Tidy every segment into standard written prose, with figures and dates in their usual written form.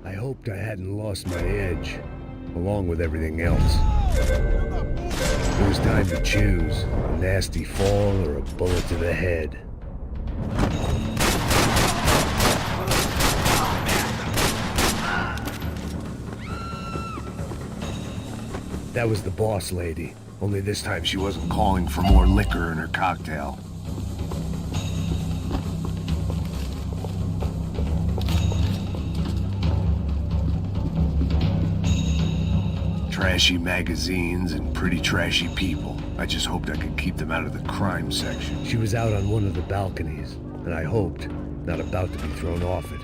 I hoped I hadn't lost my edge, along with everything else. It was time to choose, a nasty fall or a bullet to the head. That was the boss lady, only this time she wasn't calling for more liquor in her cocktail. Trashy magazines and pretty trashy people. I just hoped I could keep them out of the crime section. She was out on one of the balconies, and I hoped not about to be thrown off it.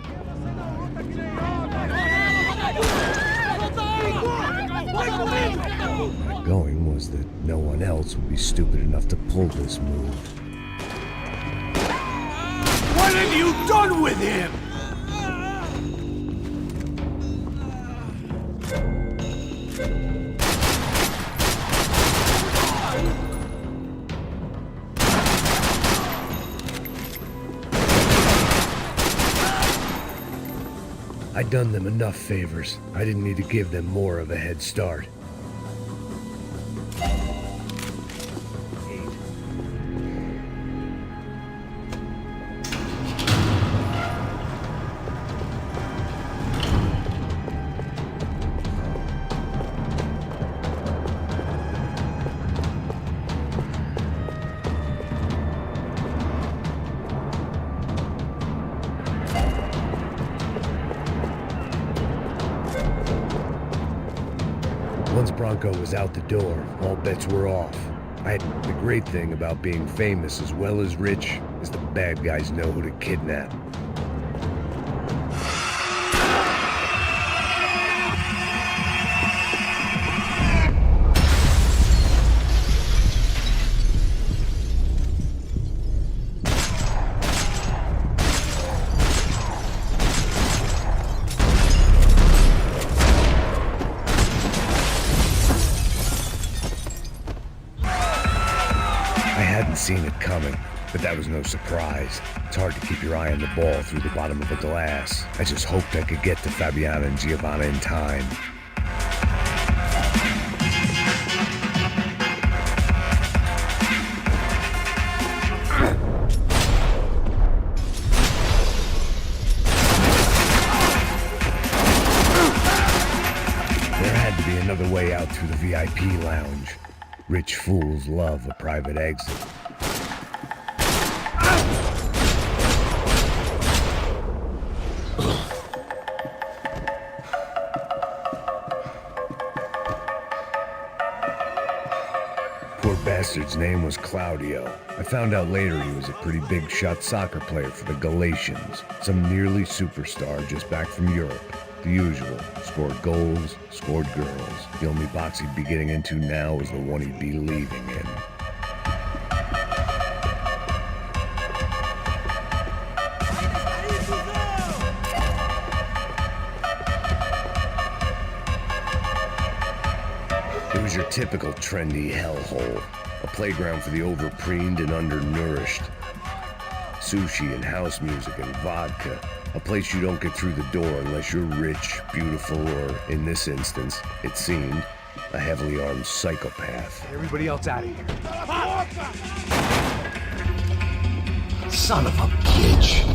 My going was that no one else would be stupid enough to pull this move. What have you done with him? I'd done them enough favors. I didn't need to give them more of a head start. Once Bronco was out the door, all bets were off. The great thing about being famous as well as rich is the bad guys know who to kidnap. Seen it coming, but that was no surprise. It's hard to keep your eye on the ball through the bottom of a glass. I just hoped I could get to Fabiana and Giovanna in time. There had to be another way out through the VIP lounge. Rich fools love a private exit. Poor bastard's name was Claudio. I found out later he was a pretty big shot soccer player for the Galatians. Some nearly superstar just back from Europe. The usual. Scored goals, scored girls. The only box he'd be getting into now is the one he'd be leaving in. It was your typical trendy hellhole. A playground for the overpreened and undernourished. Sushi and house music and vodka. A place you don't get through the door unless you're rich, beautiful, or, in this instance, it seemed, a heavily armed psychopath. Get everybody else out of here. Son of a bitch!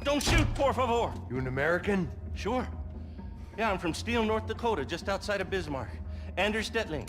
don't shoot, por favor. You an American? Sure. Yeah, I'm from Steele, North Dakota, just outside of Bismarck. Anders Stetling.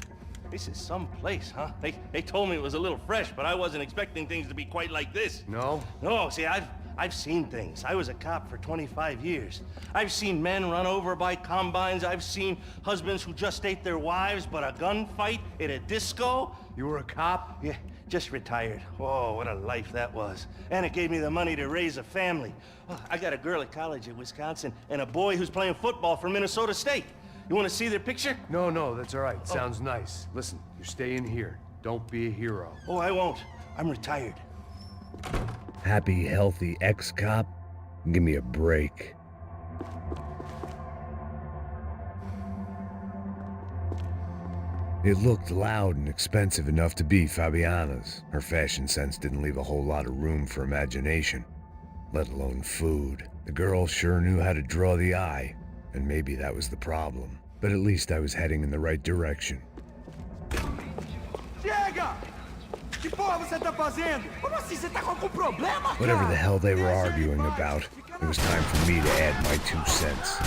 This is some place, huh? They told me it was a little fresh, but I wasn't expecting things to be quite like this. No? No, see, I've seen things. I was a cop for 25 years. I've seen men run over by combines. I've seen husbands who just ate their wives, but a gunfight at a disco. You were a cop? Yeah, just retired. Oh, what a life that was. And it gave me the money to raise a family. Oh, I got a girl at college at Wisconsin and a boy who's playing football for Minnesota State. You want to see their picture? No, that's all right. Sounds nice. Listen, you're staying here. Don't be a hero. Oh, I won't. I'm retired. Happy, healthy ex-cop? Give me a break. It looked loud and expensive enough to be Fabiana's. Her fashion sense didn't leave a whole lot of room for imagination, let alone food. The girl sure knew how to draw the eye, and maybe that was the problem. But at least I was heading in the right direction. Chega! Que porra você tá fazendo? Como assim? Você tá com algum problema, cara? Whatever the hell they were arguing about, it was time for me to add my 2 cents.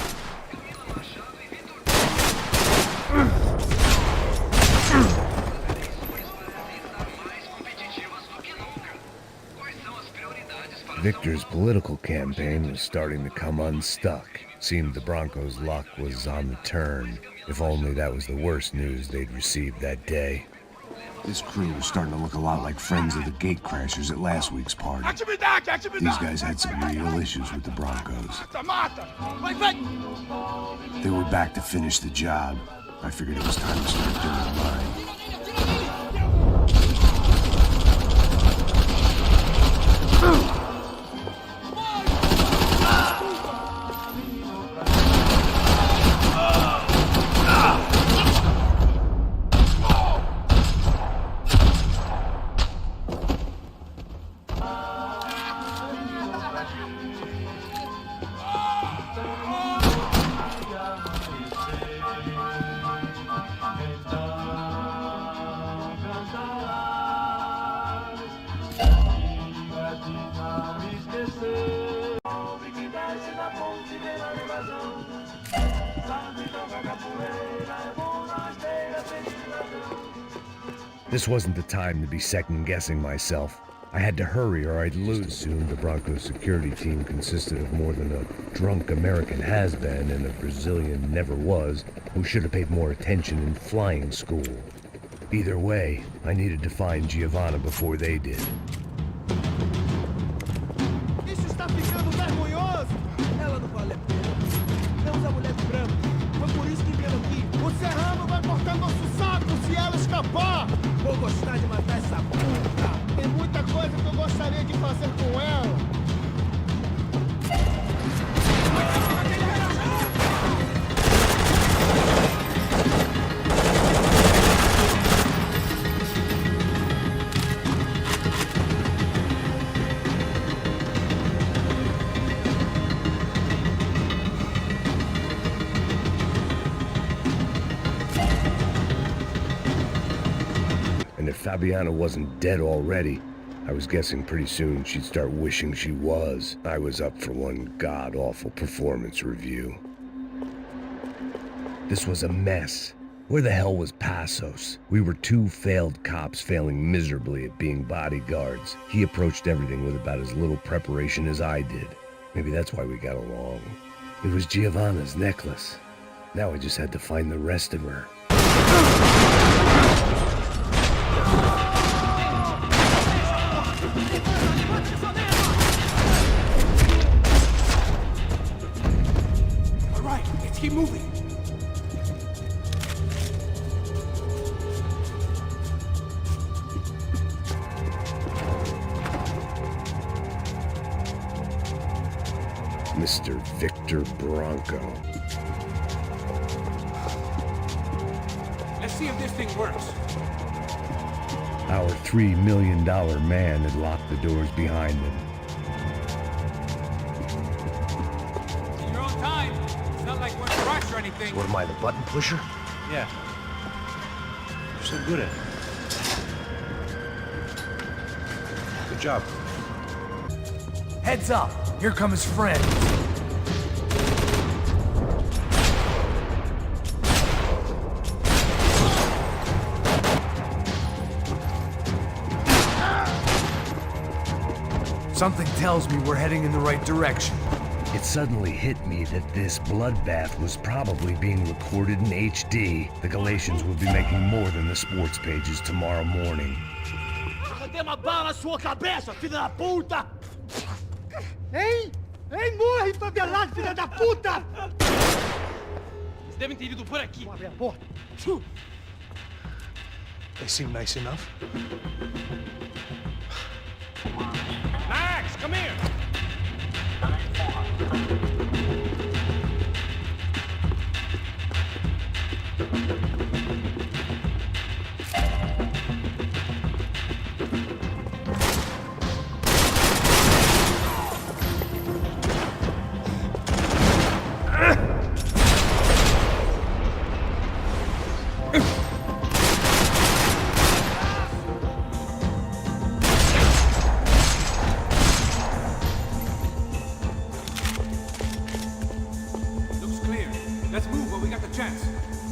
Victor's political campaign was starting to come unstuck. Seemed the Broncos' luck was on the turn. If only that was the worst news they'd received that day. This crew was starting to look a lot like friends of the gatecrashers at last week's party. These guys had some real issues with the Broncos. They were back to finish the job. I figured it was time to start doing mine. This wasn't the time to be second-guessing myself. I had to hurry or I'd lose. Soon the Broncos security team consisted of more than a drunk American has-been and a Brazilian never-was who should have paid more attention in flying school. Either way, I needed to find Giovanna before they did. Isso está ficando vergonhoso! Ela não vale a pena. Temos a mulher de branco. Foi por isso que vieram aqui. O Serrano vai cortar nosso saco se ela escapar! Vou gostar de matar essa puta! Tem muita coisa que eu gostaria de fazer com ela! And if Fabiana wasn't dead already, I was guessing pretty soon she'd start wishing she was. I was up for one god-awful performance review. This was a mess. Where the hell was Passos? We were 2 failed cops failing miserably at being bodyguards. He approached everything with about as little preparation as I did. Maybe that's why we got along. It was Giovanna's necklace. Now I just had to find the rest of her. All right, let's keep moving. Mr. Victor Bronco. Let's see if this thing works. Our $3 million man had locked the doors behind him. In your own time. It's not like we're in a rush or anything. What am I, the button pusher? Yeah. You're so good at it. Good job. Heads up, here come his friends. Something tells me we're heading in the right direction. It suddenly hit me that this bloodbath was probably being recorded in HD. The Galatians will be making more than the sports pages tomorrow morning. Cadê uma bala na sua cabeça, filha da puta? Hein? Hein, morre, favelado, filha da puta! Eles devem ter ido por aqui. Vamos abrir a porta. They seem nice enough. Max, come here!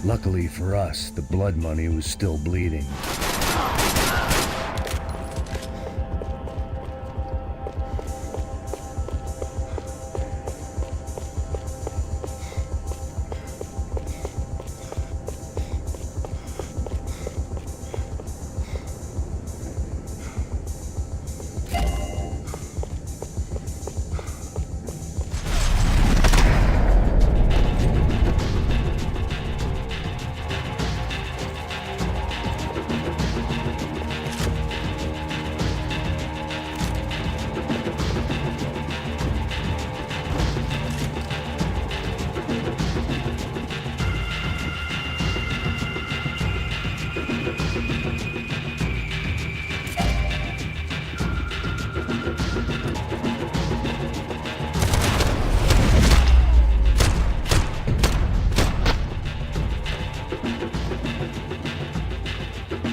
Luckily for us, the blood money was still bleeding.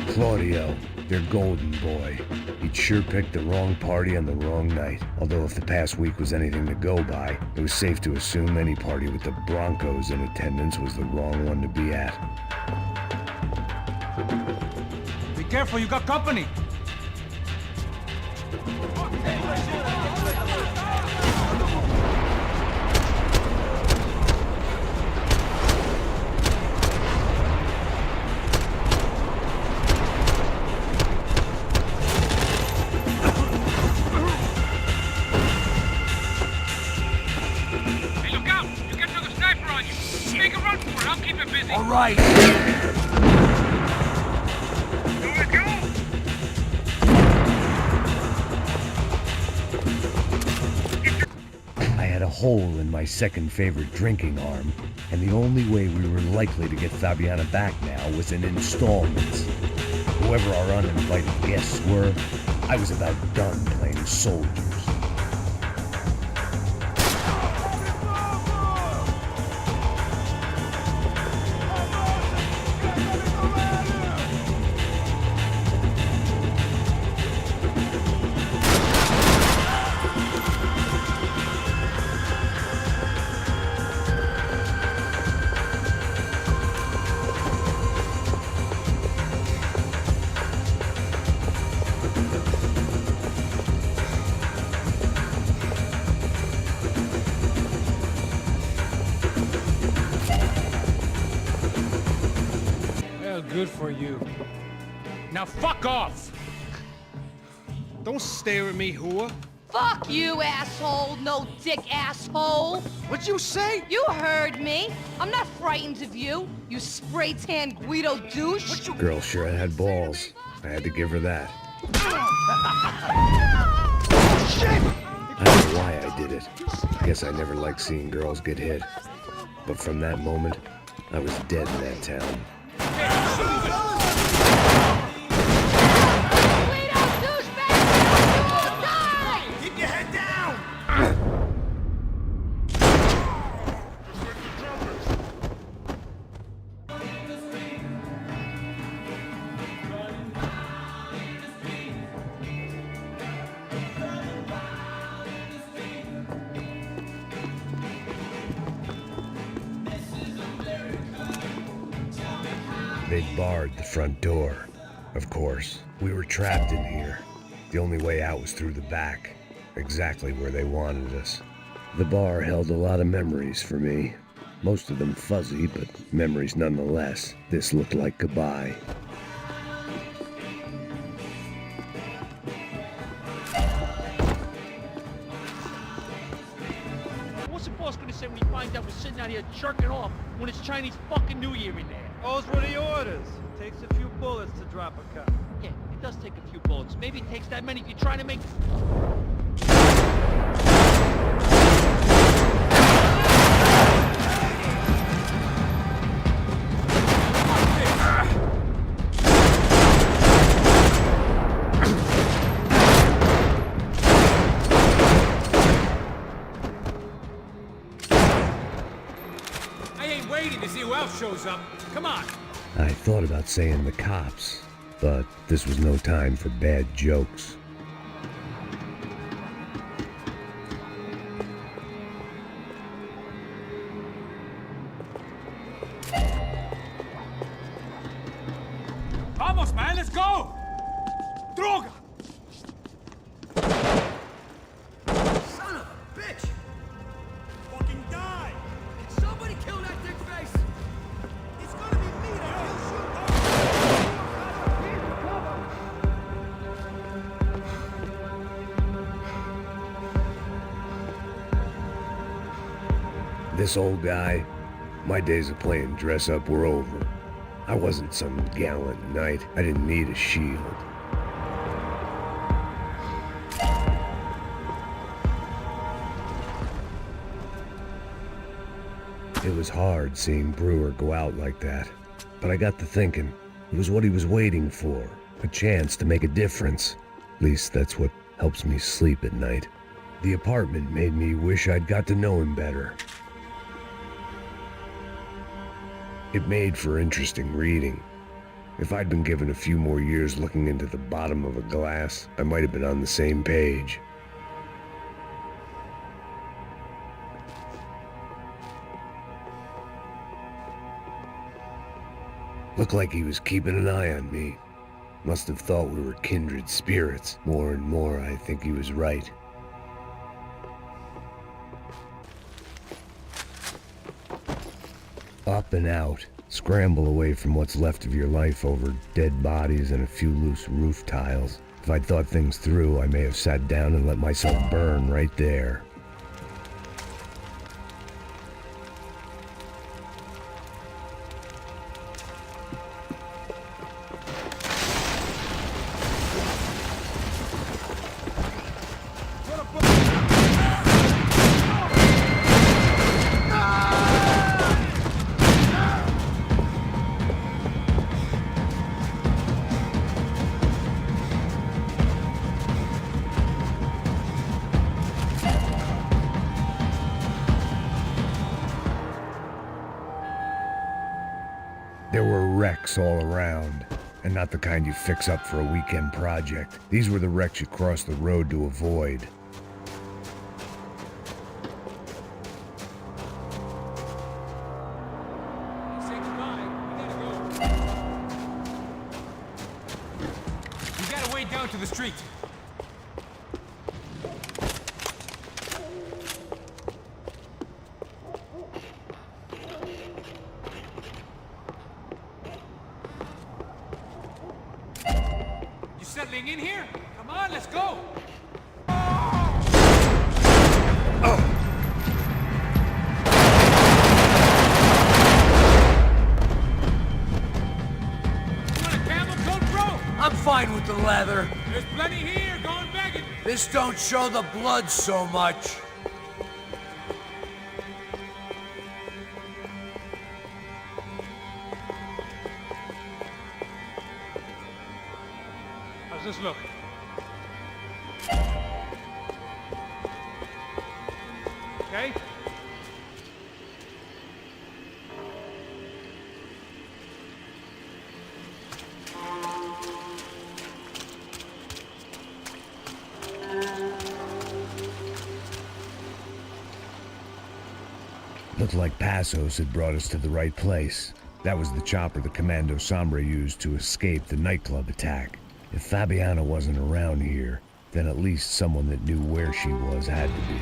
Claudio, their golden boy. He'd sure picked the wrong party on the wrong night. Although if the past week was anything to go by, it was safe to assume any party with the Broncos in attendance was the wrong one to be at. Be careful, you got company. All right. I had a hole in my second favorite drinking arm, and the only way we were likely to get Fabiana back now was in installments. Whoever our uninvited guests were, I was about done playing soldiers. Good for you. Now fuck off! Don't stare at me, whore. Fuck you, asshole! No dick asshole! What'd you say? You heard me! I'm not frightened of you, you spray-tan Guido douche! Girl sure had balls. I had to give her that. I don't know why I did it. I guess I never liked seeing girls get hit. But from that moment, I was dead in that town. Keep your head down! They'd barred the front door. Of course, we were trapped in here. The only way out was through the back, exactly where they wanted us. The bar held a lot of memories for me. Most of them fuzzy, but memories nonetheless. This looked like goodbye. What's the boss gonna say when he finds out we're sitting out here jerking off when it's Chinese fucking New Year in there? Those were the orders. Takes a few bullets to drop a cop. Yeah, it does take a few bullets. Maybe it takes that many if you're trying to make... I ain't waiting to see who else shows up. Come on. I thought about saying the cops, but this was no time for bad jokes. Vamos, man, let's go! Droga! Son of a bitch! Fucking die! Somebody kill that dick face! It's gonna be me that kills you! This old guy, my days of playing dress up were over. I wasn't some gallant knight. I didn't need a shield. It was hard seeing Brewer go out like that, but I got to thinking, it was what he was waiting for, a chance to make a difference. At least that's what helps me sleep at night. The apartment made me wish I'd got to know him better. It made for interesting reading. If I'd been given a few more years looking into the bottom of a glass, I might have been on the same page. Looked like he was keeping an eye on me. Must have thought we were kindred spirits. More and more, I think he was right. Up and out. Scramble away from what's left of your life over dead bodies and a few loose roof tiles. If I'd thought things through, I may have sat down and let myself burn right there. There were wrecks all around, and not the kind you fix up for a weekend project. These were the wrecks you cross the road to avoid. Say goodbye. We gotta go. You gotta wade down to the street. You settling in here? Come on, let's go! You want a camel coat, bro? I'm fine with the leather. There's plenty here, going begging. This don't show the blood so much. How's this look? Okay? Looked like Passos had brought us to the right place. That was the chopper the Commando Sombra used to escape the nightclub attack. If Fabiana wasn't around here, then at least someone that knew where she was had to be.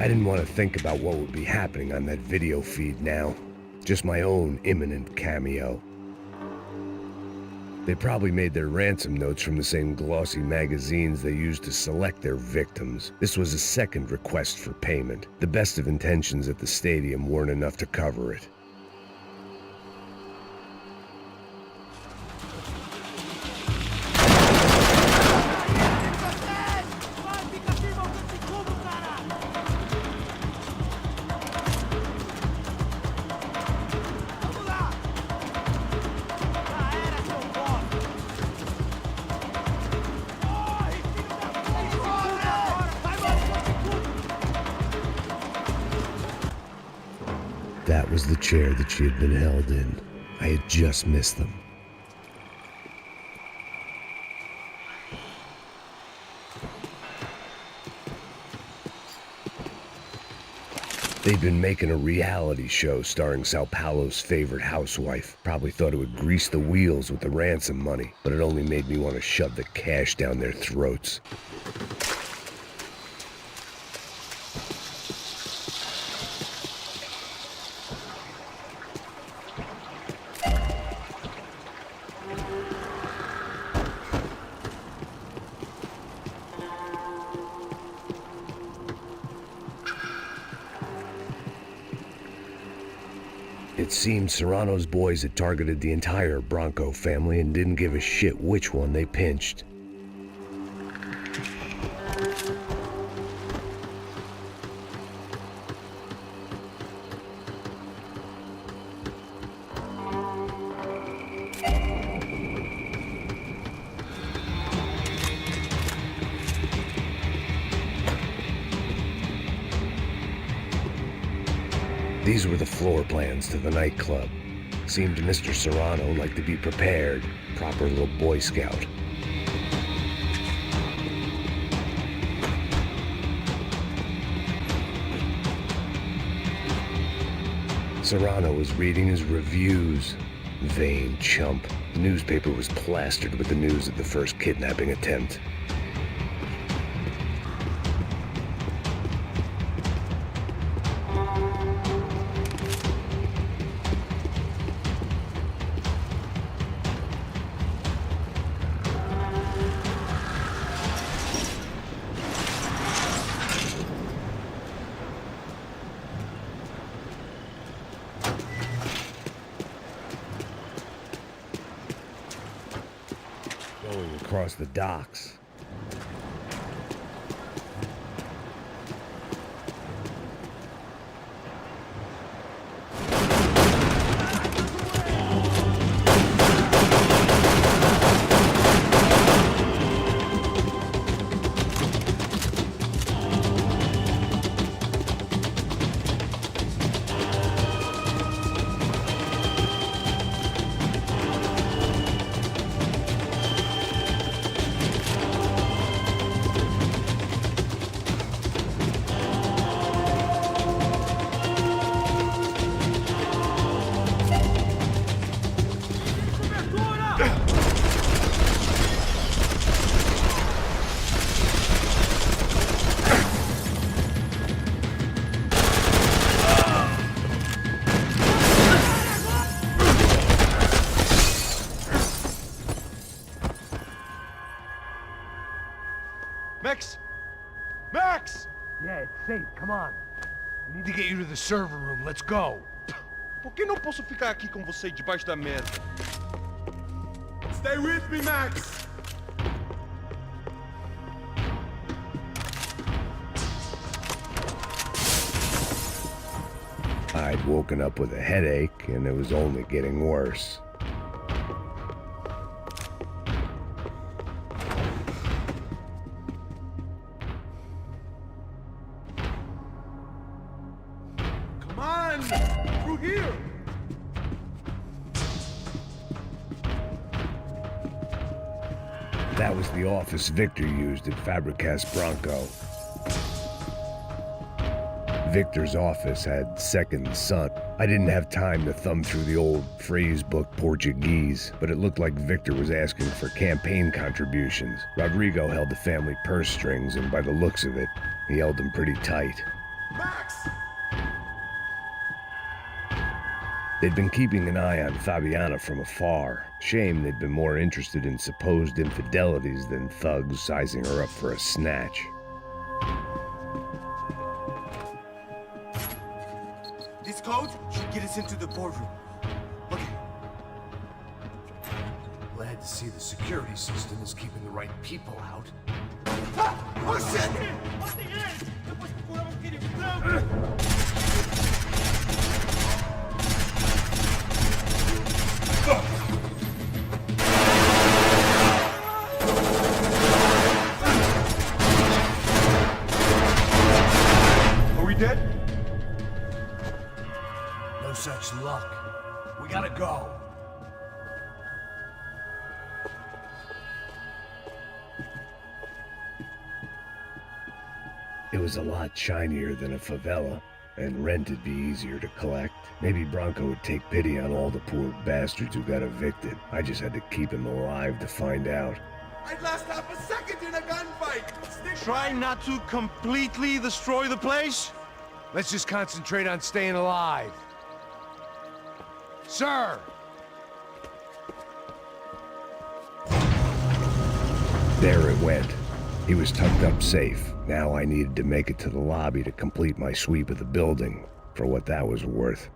I didn't want to think about what would be happening on that video feed now. Just my own imminent cameo. They probably made their ransom notes from the same glossy magazines they used to select their victims. This was a second request for payment. The best of intentions at the stadium weren't enough to cover it. That was the chair that she had been held in. I had just missed them. They'd been making a reality show starring Sao Paulo's favorite housewife. Probably thought it would grease the wheels with the ransom money, but it only made me want to shove the cash down their throats. It seemed Serrano's boys had targeted the entire Bronco family and didn't give a shit which one they pinched. These were the floor plans to the nightclub. Seemed to Mr. Serrano like to be prepared. Proper little Boy Scout. Serrano was reading his reviews. Vain chump. The newspaper was plastered with the news of the first kidnapping attempt. Going across the docks. Max! Max! Yeah, it's safe. Come on. We need to get you to the server room. Let's go. Por que não posso ficar aqui com você debaixo da mesa? Stay with me, Max! I'd woken up with a headache, and it was only getting worse. Come on! Through here! That was the office Victor used at Fabricas Bronco. Victor's office had second son. I didn't have time to thumb through the old phrase book Portuguese, but it looked like Victor was asking for campaign contributions. Rodrigo held the family purse strings, and by the looks of it, he held them pretty tight. Max! They'd been keeping an eye on Fabiana from afar. Shame they'd been more interested in supposed infidelities than thugs sizing her up for a snatch. This code should get us into the boardroom. Okay. Glad to see the security system is keeping the right people out. Ah! Oh shit! Are we dead? No such luck. We gotta go. It was a lot shinier than a favela, and rent'd be easier to collect. Maybe Bronco would take pity on all the poor bastards who got evicted. I just had to keep him alive to find out. I'd last half a second in a gunfight! Try not to completely destroy the place? Let's just concentrate on staying alive. Sir! There it went. He was tucked up safe. Now I needed to make it to the lobby to complete my sweep of the building, for what that was worth.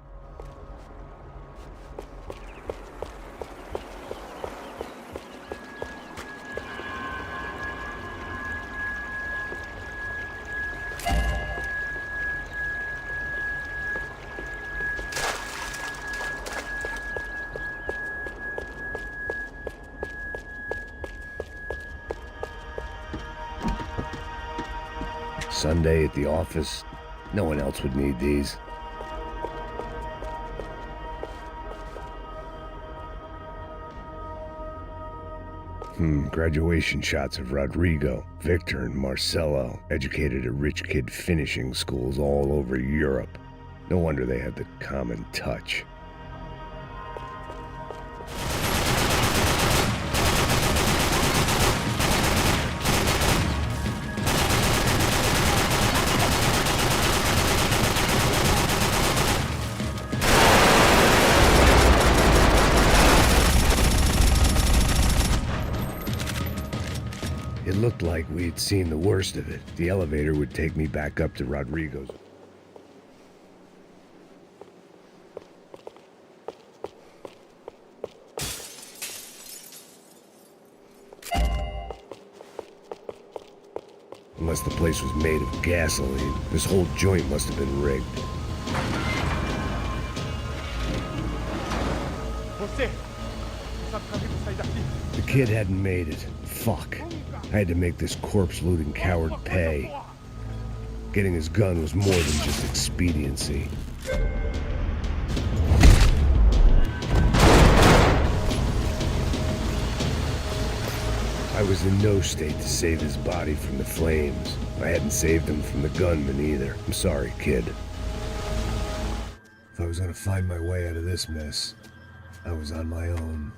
Sunday at the office. No one else would need these. Graduation shots of Rodrigo, Victor, and Marcelo, educated at rich kid finishing schools all over Europe. No wonder they had the common touch. It looked like we'd seen the worst of it. The elevator would take me back up to Rodrigo's. Unless the place was made of gasoline, this whole joint must have been rigged. The kid hadn't made it. Fuck. I had to make this corpse-looting coward pay. Getting his gun was more than just expediency. I was in no state to save his body from the flames. I hadn't saved him from the gunman either. I'm sorry, kid. If I was gonna find my way out of this mess, I was on my own.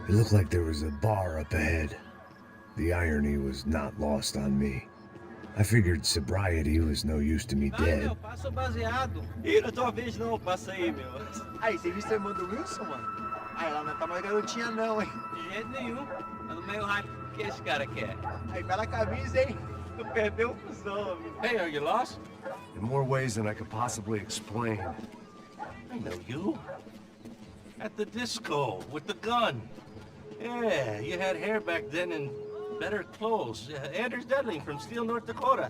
It looked like there was a bar up ahead. The irony was not lost on me. I figured sobriety was no use to me dead. Passa o baseado. Ih, na tua vez não, passa aí, meu. Aí, você viu a irmã do Wilson, mano? Aí, ela não tá mais garotinha não, hein? De jeito nenhum. Tá no meio hype que esse cara quer. Aí, bela camisa, hein? Tu perdeu o fusão, amigo. Hey, are you lost? In more ways than I could possibly explain. I know you. At the disco, with the gun. Yeah, you had hair back then and better clothes. Anders Dedling from Steele, North Dakota.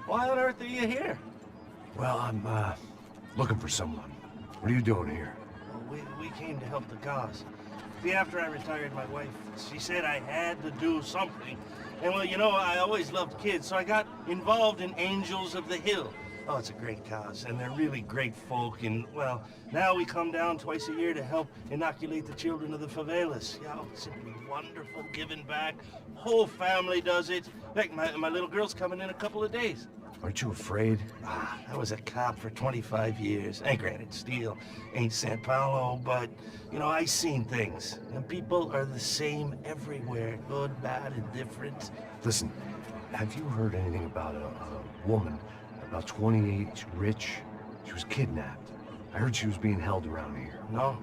Why on earth are you here? Well, I'm, looking for someone. What are you doing here? Well, we came to help the cause. See, after I retired, my wife, she said I had to do something. And well, you know, I always loved kids, so I got involved in Angels of the Hill. Oh, it's a great cause, and they're really great folk, and, well, now we come down twice a year to help inoculate the children of the favelas. Yeah, oh, it's simply wonderful, giving back. Whole family does it. In fact, my little girl's coming in a couple of days. Aren't you afraid? I was a cop for 25 years. And granted, Steel ain't San Paulo, but, you know, I seen things. And people are the same everywhere, good, bad, and different. Listen, have you heard anything about a woman, about 28, she's rich? She was kidnapped. I heard she was being held around here. No? All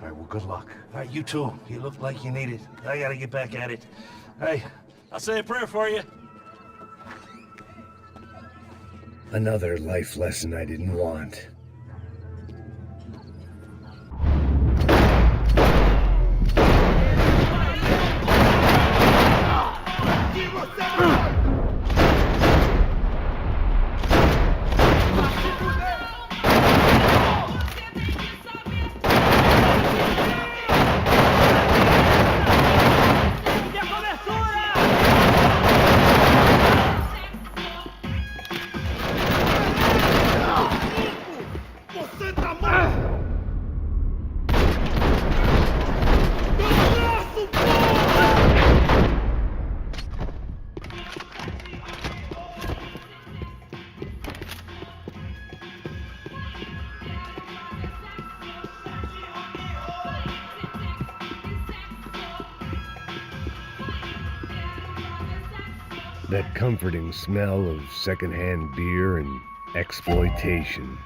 right, well, good luck. All right, you too. You look like you need it. I gotta get back at it. Hey, I'll say a prayer for you. Another life lesson I didn't want. That comforting smell of secondhand beer and exploitation.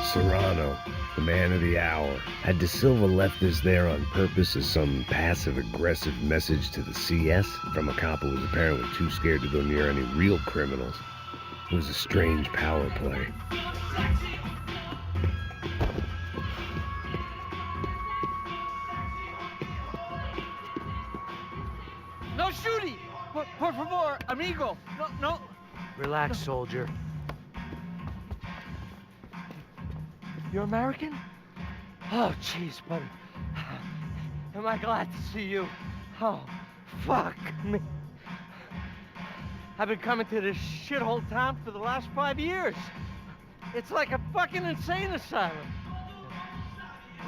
Serrano, the man of the hour. Had De Silva left this there on purpose as some passive-aggressive message to the CS from a cop who was apparently too scared to go near any real criminals? It was a strange power play. No shooting! Por favor, amigo. No. Relax, soldier. You're American? Oh, jeez, buddy. Am I glad to see you? Oh, fuck me. I've been coming to this shithole town for the last 5 years. It's like a fucking insane asylum.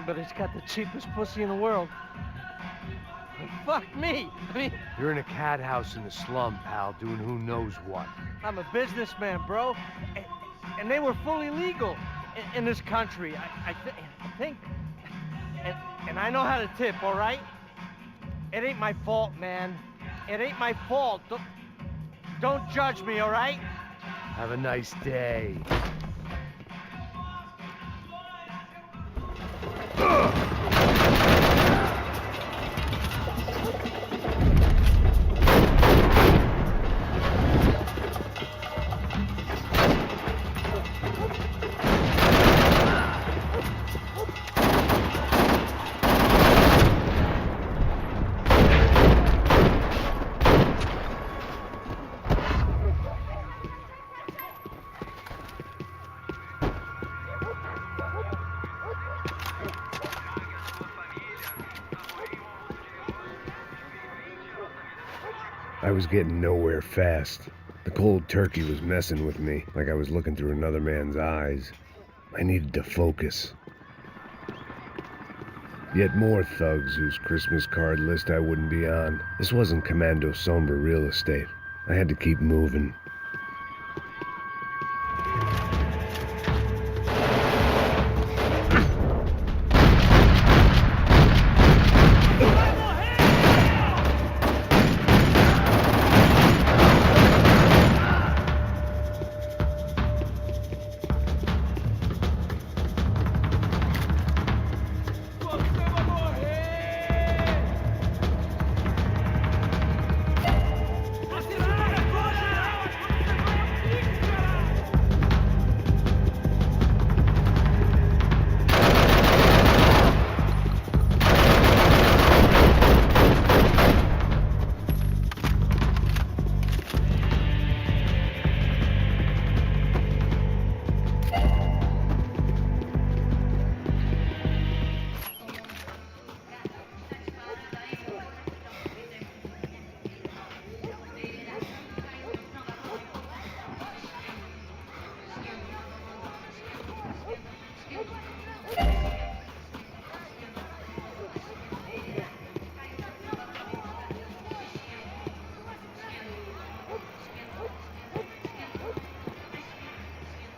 But it's got the cheapest pussy in the world. Fuck me. I mean, You're in a cat house in the slum, pal, doing who knows what. I'm a businessman, bro. And they were fully legal in this country. I think. And I know how to tip, all right? It ain't my fault, man. It ain't my fault. Don't judge me, all right? Have a nice day. I was getting nowhere fast. The cold turkey was messing with me, like I was looking through another man's eyes. I needed to focus. Yet more thugs whose Christmas card list I wouldn't be on. This wasn't Commando Sombra real estate. I had to keep moving.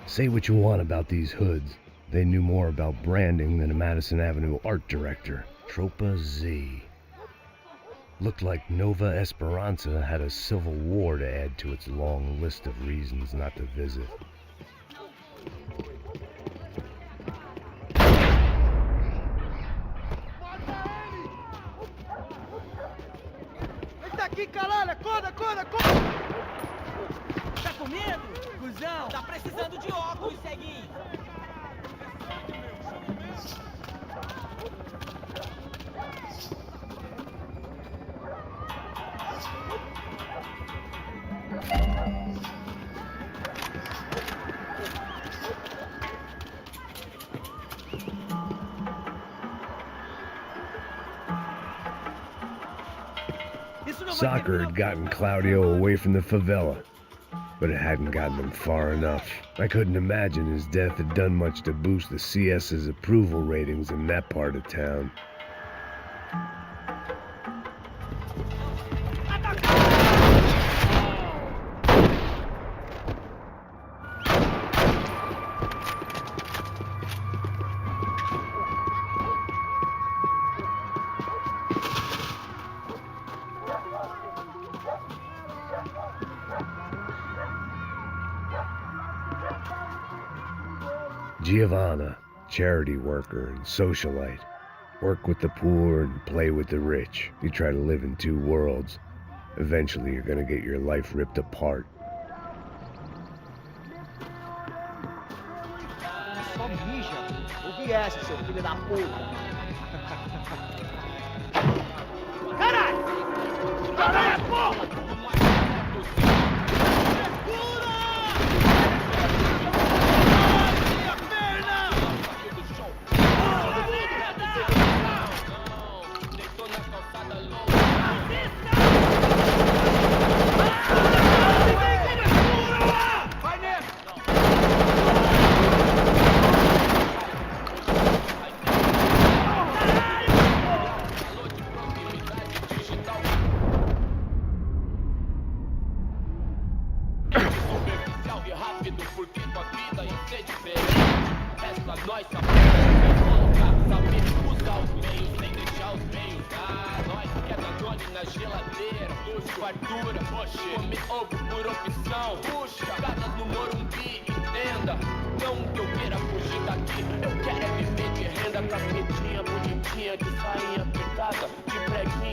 Say what you want about these hoods. They knew more about branding than a Madison Avenue art director. Tropa Z. Looked like Nova Esperanza had a civil war to add to its long list of reasons not to visit. Ele tá aqui, caralho! Acorda, acorda, acorda! Tá com medo? Cusão! Tá precisando de óculos, ceguinho! Soccer had gotten Claudio away from the favela, but it hadn't gotten him far enough. I couldn't imagine his death had done much to boost the CS's approval ratings in that part of town. Giovanna, charity worker and socialite. Work with the poor and play with the rich. You try to live in two worlds. Eventually you're gonna get your life ripped apart. Só mija. Ouvi essa, seu filho da puta. Caralho! Caralho, porra!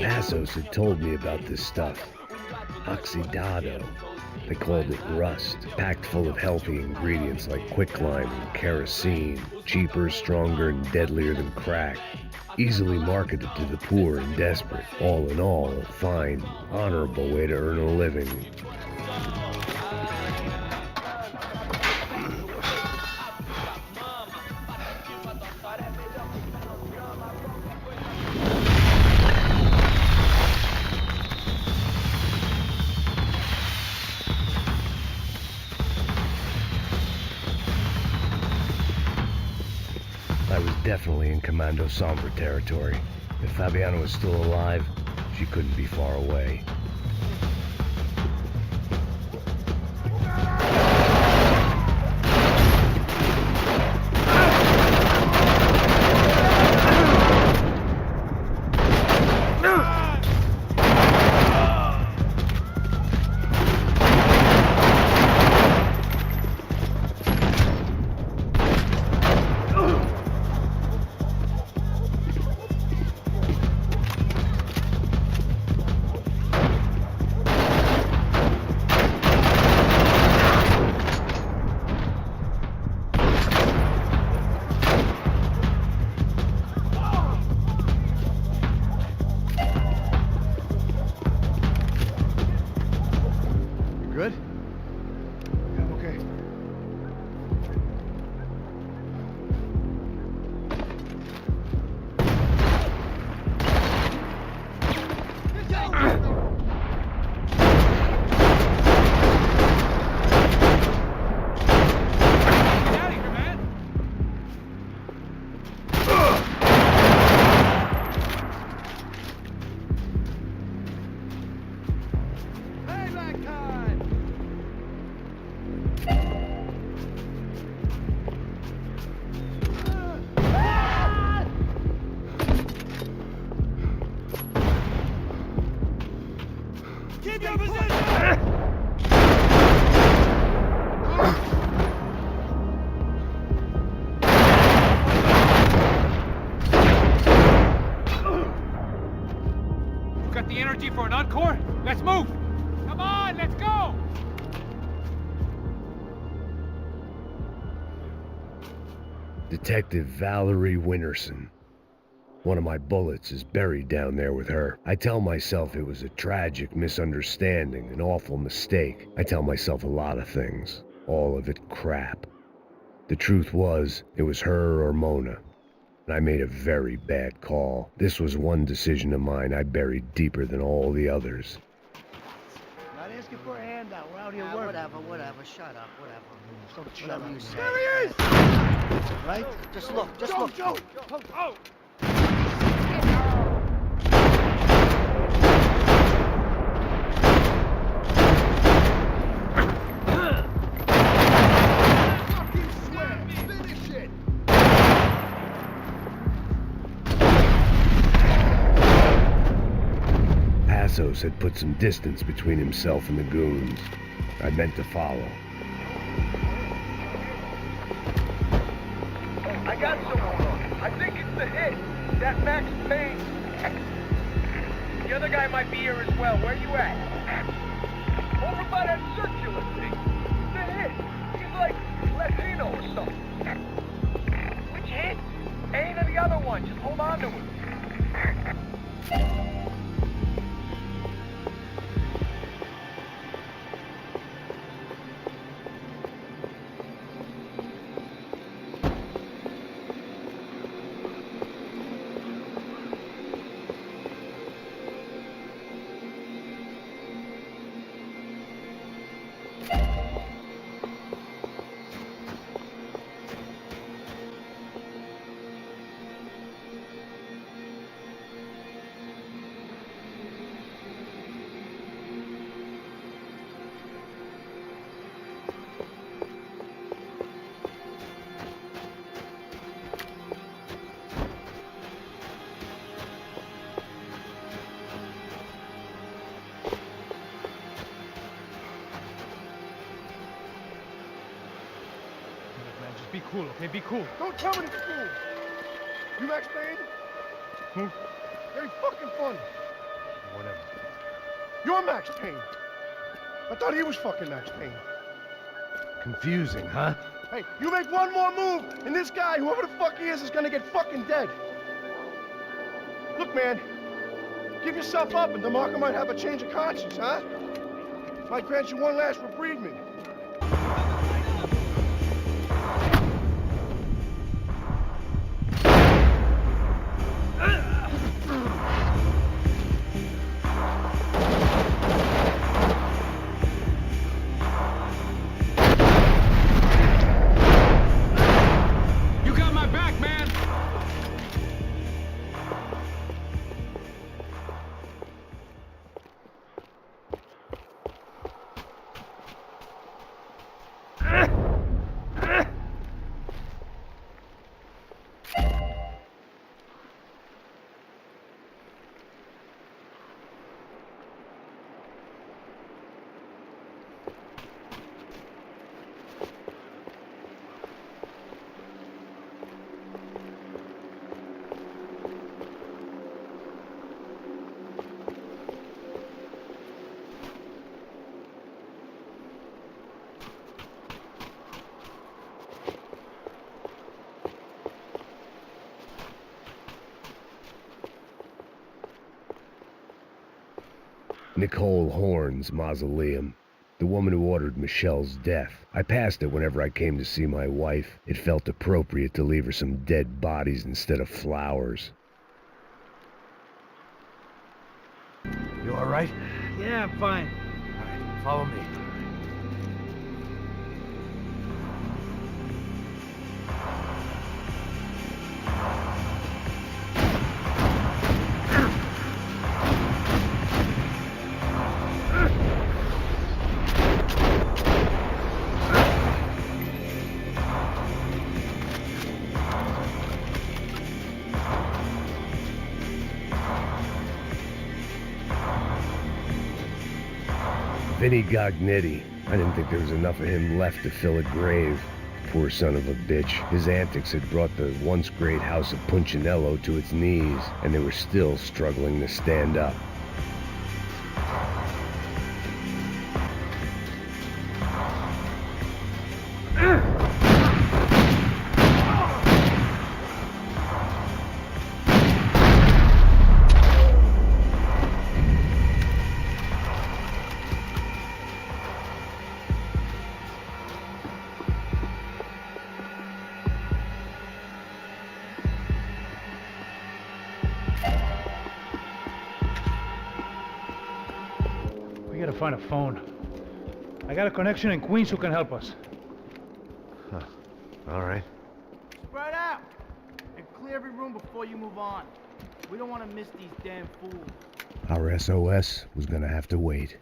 Assos had told me about this stuff. Oxidado. They called it rust, packed full of healthy ingredients like quicklime and kerosene, cheaper, stronger, and deadlier than crack. Easily marketed to the poor and desperate. All in all, a fine, honorable way to earn a living. I was definitely in Commando Sombra territory. If Fabiana was still alive, she couldn't be far away. Got the energy for an encore? Let's move! Come on, let's go! Detective Valerie Winterson. One of my bullets is buried down there with her. I tell myself it was a tragic misunderstanding, an awful mistake. I tell myself a lot of things. All of it crap. The truth was, it was her or Mona. And I made a very bad call. This was one decision of mine I buried deeper than all the others. Not asking for a handout. We're out here working. Whatever. Shut up, whatever. Whatever you say. There he is! Right? Just look. Joe! Oh! Fucking swear! Finish it! Passos had put some distance between himself and the goons. I meant to follow. I got someone. I think it's the hit. That Max Payne. The other guy might be here as well. Where you at? Over by that circular thing. The hit. He's like Latino or something. Which hit? Payne or the other one? Just hold on to him. Be cool, okay? Be cool. Don't tell me to be cool! You Max Payne? Who? Very fucking funny. Whatever. You're Max Payne. I thought he was fucking Max Payne. Confusing, huh? Hey, you make one more move, and this guy, whoever the fuck he is gonna get fucking dead. Look, man, give yourself up, and DeMarco might have a change of conscience, huh? Might grant you one last reprieve. You got my back, man! Nicole Horn's mausoleum. The woman who ordered Michelle's death. I passed it whenever I came to see my wife. It felt appropriate to leave her some dead bodies instead of flowers. You all right? Yeah, I'm fine. All right, follow me. Vinny Gognetti, I didn't think there was enough of him left to fill a grave. Poor son of a bitch. His antics had brought the once great house of Punchinello to its knees, and they were still struggling to stand up. We gotta find a phone. I got a connection in Queens who can help us. Huh. All right. Spread out! And clear every room before you move on. We don't want to miss these damn fools. Our SOS was gonna have to wait.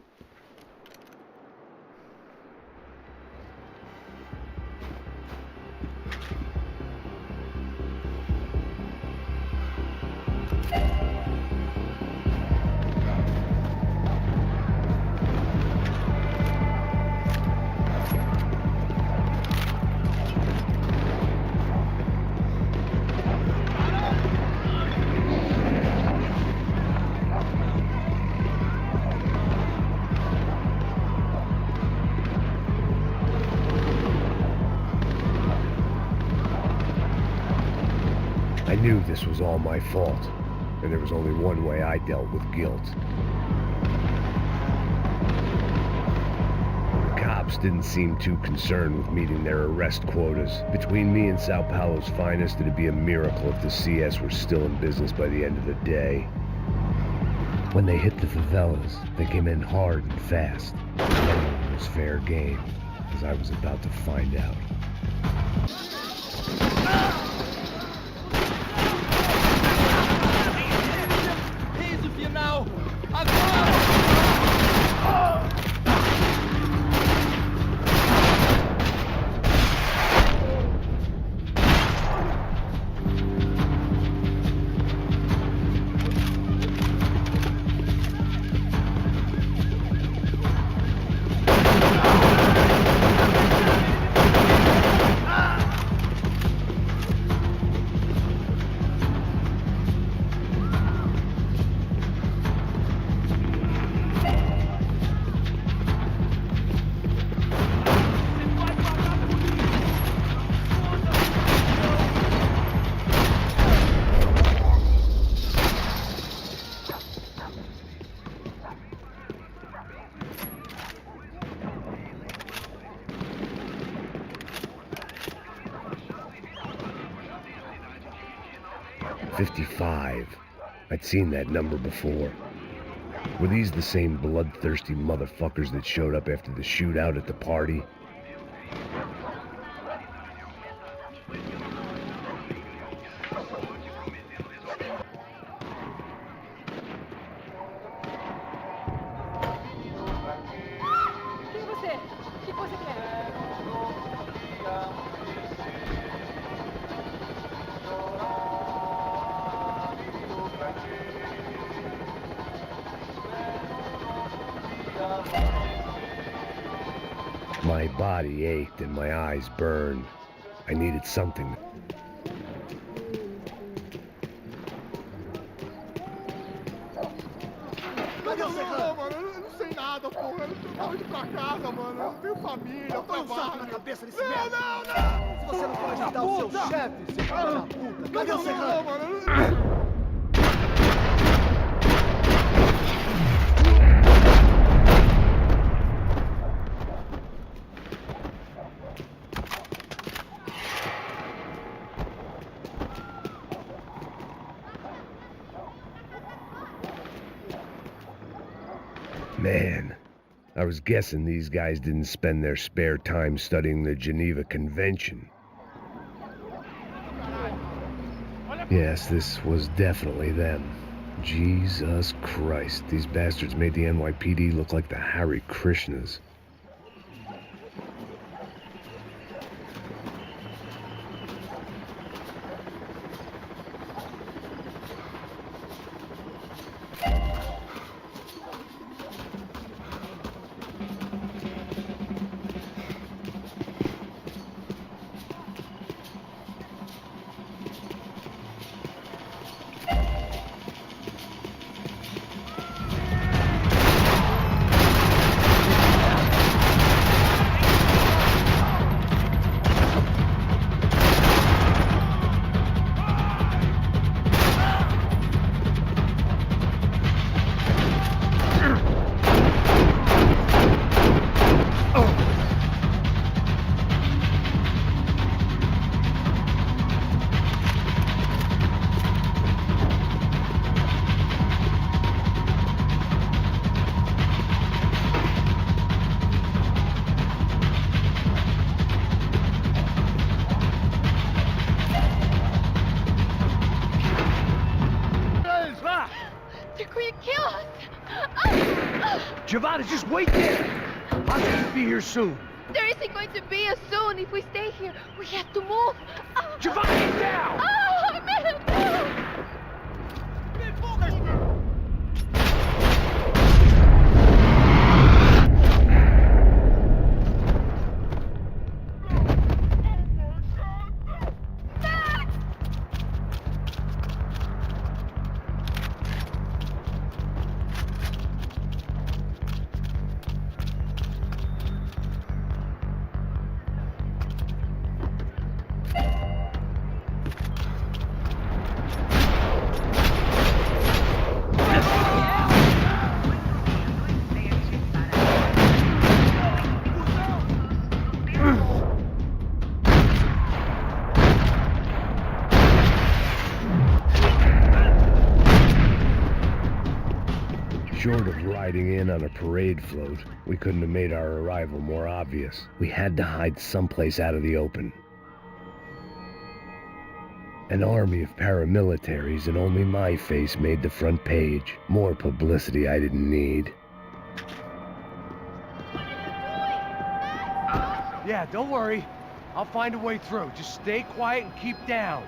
I knew this was all my fault, and there was only one way I dealt with guilt. The cops didn't seem too concerned with meeting their arrest quotas. Between me and Sao Paulo's finest, it'd be a miracle if the CS were still in business by the end of the day. When they hit the favelas, they came in hard and fast. It was fair game, as I was about to find out. "55. I'd seen that number before. Were these the same bloodthirsty motherfuckers that showed up after the shootout at the party? My body ached and my eyes burned. I needed something. Cadê o Serrano? Mano, eu não sei nada, porra. Eu tava indo pra casa, mano. Eu não tenho família, eu trabalho. Dá um saco na cabeça desse merda. Não! Se você não pode ajudar o seu chefe, seu filho da puta. Cadê o Serrano? Mano, Man, I was guessing these guys didn't spend their spare time studying the Geneva Convention. Yes, this was definitely them. Jesus Christ, these bastards made the NYPD look like the Hare Krishnas. Giovanna, just wait there! I'll be here soon. There isn't going to be a soon if we stay here. We have to move. Giovanna, get down! Oh, man, no! Short of riding in on a parade float, we couldn't have made our arrival more obvious. We had to hide someplace out of the open. An army of paramilitaries and only my face made the front page. More publicity I didn't need. Yeah, don't worry. I'll find a way through. Just stay quiet and keep down.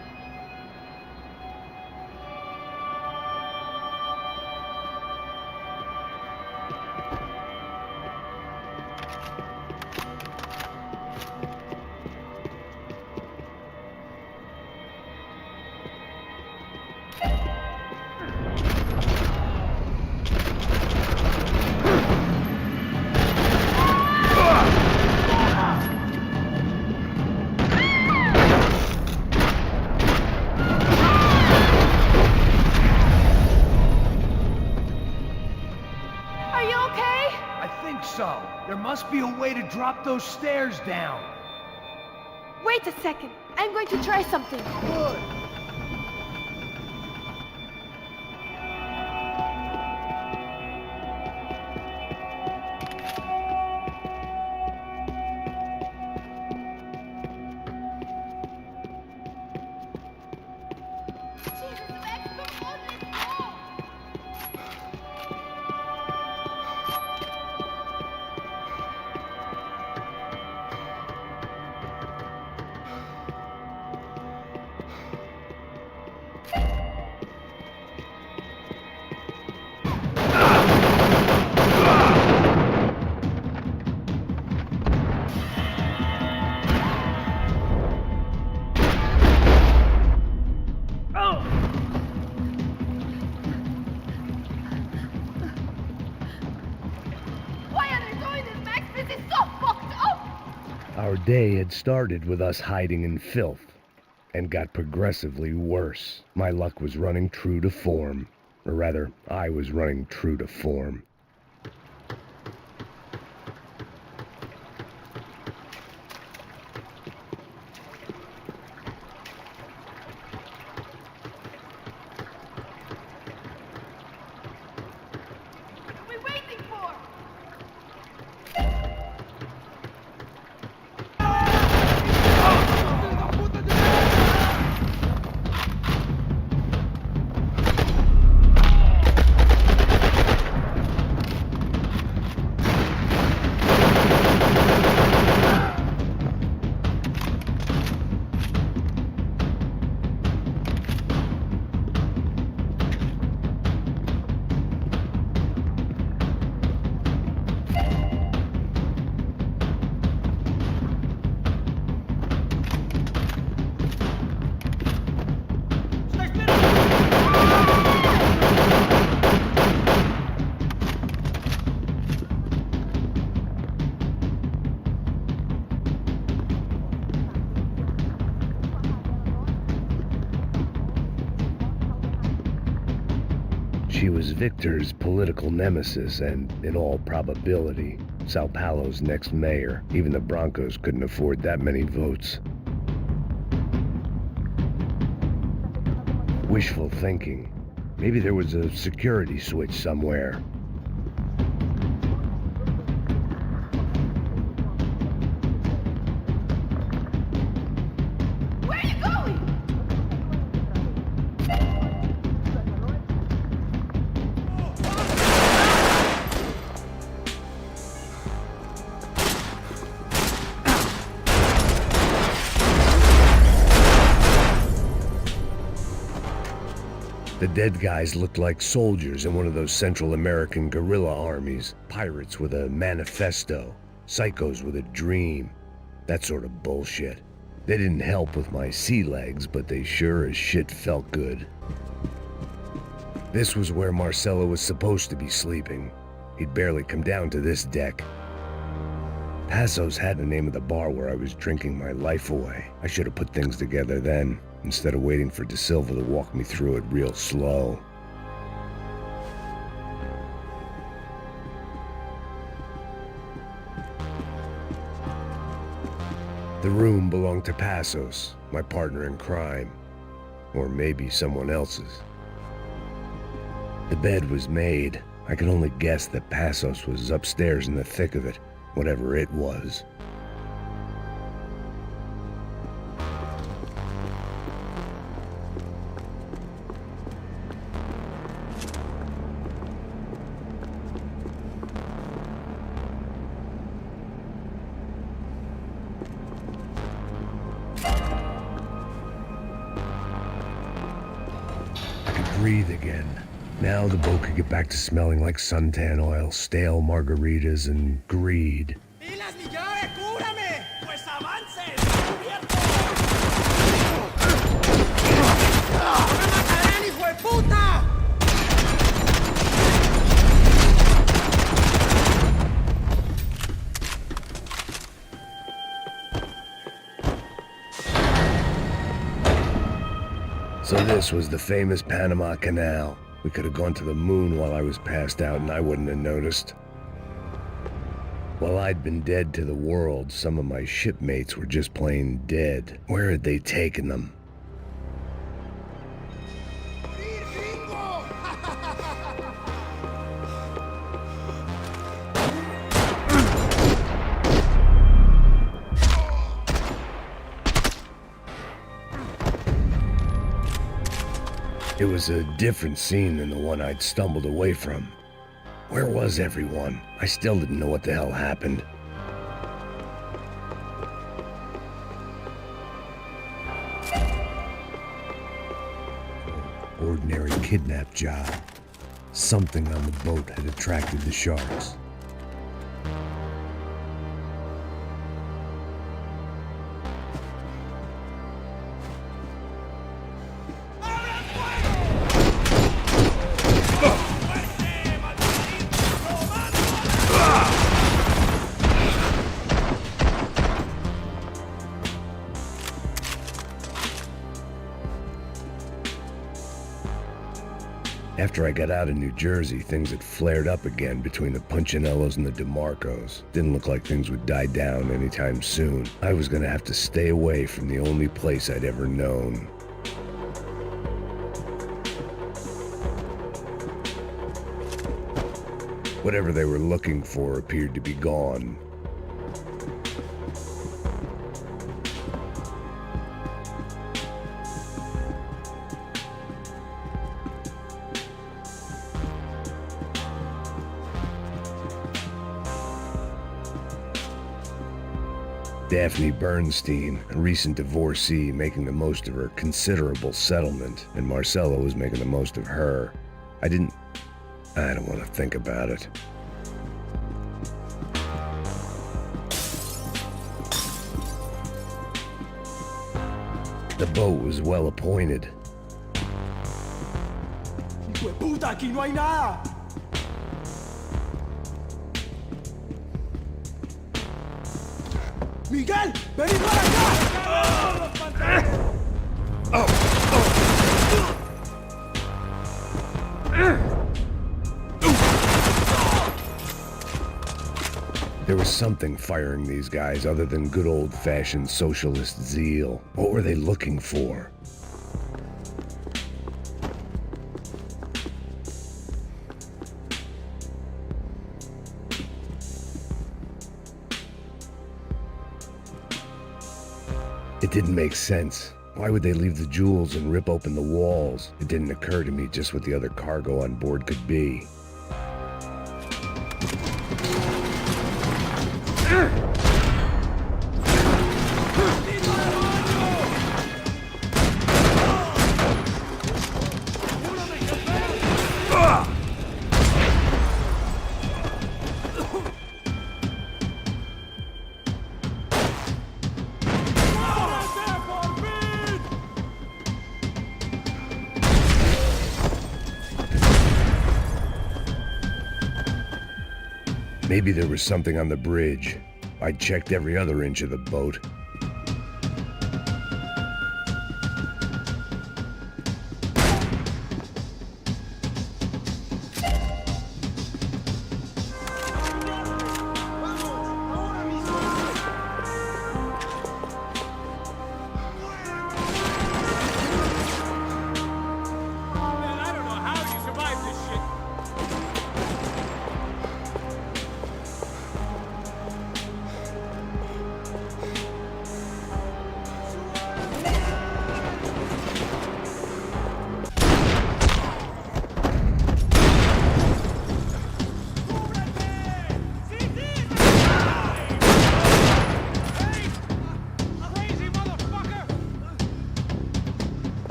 There must be a way to drop those stairs down. Wait a second. I'm going to try something. Good. Our day had started with us hiding in filth, and got progressively worse. My luck was running true to form. Or rather, I was running true to form. She was Victor's political nemesis and, in all probability, Sao Paulo's next mayor. Even the Broncos couldn't afford that many votes. Wishful thinking. Maybe there was a security switch somewhere. The dead guys looked like soldiers in one of those Central American guerrilla armies. Pirates with a manifesto. Psychos with a dream. That sort of bullshit. They didn't help with my sea legs, but they sure as shit felt good. This was where Marcelo was supposed to be sleeping. He'd barely come down to this deck. Passos had the name of the bar where I was drinking my life away. I should have put things together then, instead of waiting for De Silva to walk me through it real slow. The room belonged to Passos, my partner in crime. Or maybe someone else's. The bed was made. I can only guess that Passos was upstairs in the thick of it, whatever it was. Breathe again. Now the boat could get back to smelling like suntan oil, stale margaritas, and greed. So this was the famous Panama Canal. We could have gone to the moon while I was passed out and I wouldn't have noticed. While I'd been dead to the world, some of my shipmates were just plain dead. Where had they taken them? It was a different scene than the one I'd stumbled away from. Where was everyone? I still didn't know what the hell happened. Ordinary kidnap job. Something on the boat had attracted the sharks. After I got out of New Jersey, things had flared up again between the Punchinellos and the DeMarcos. Didn't look like things would die down anytime soon. I was gonna have to stay away from the only place I'd ever known. Whatever they were looking for appeared to be gone. Daphne Bernstein, a recent divorcee making the most of her considerable settlement, and Marcelo was making the most of her. I don't want to think about it. The boat was well appointed. Hijo de puta, aquí no hay nada. Miguel, vení para acá. There was something firing these guys other than good old-fashioned socialist zeal. What were they looking for? It didn't make sense. Why would they leave the jewels and rip open the walls? It didn't occur to me just what the other cargo on board could be. Maybe there was something on the bridge. I checked every other inch of the boat.